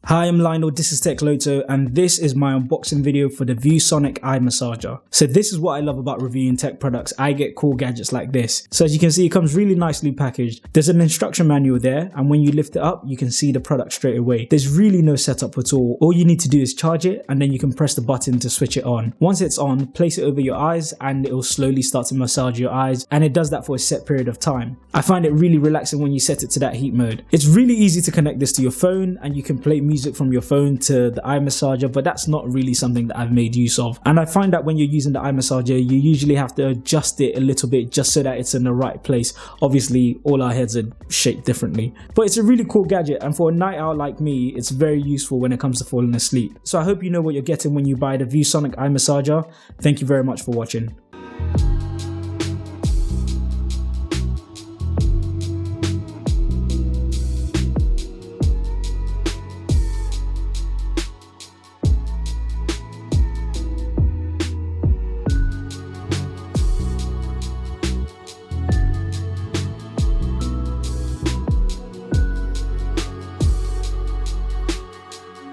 Hi, I'm Lionel, this is Techloto, and this is my unboxing video for the Veusonic Eye Massager. So this is what I love about reviewing tech products. I get cool gadgets like this. So as you can see, it comes really nicely packaged. There's an instruction manual there, and when you lift it up, you can see the product straight away. There's really no setup at all. All you need to do is charge it, and then you can press the button to switch it on. Once it's on, place it over your eyes, and it will slowly start to massage your eyes, and it does that for a set period of time. I find it really relaxing when you set it to that heat mode. It's really easy to connect this to your phone, and you can play music from your phone to the eye massager, but that's not really something that I've made use of. And I find that when you're using the eye massager, you usually have to adjust it a little bit just so that it's in the right place. Obviously, all our heads are shaped differently, but it's a really cool gadget, and for a night owl like me, it's very useful when it comes to falling asleep. So I hope you know what you're getting when you buy the Veusonic Eye Massager. Thank you very much for watching.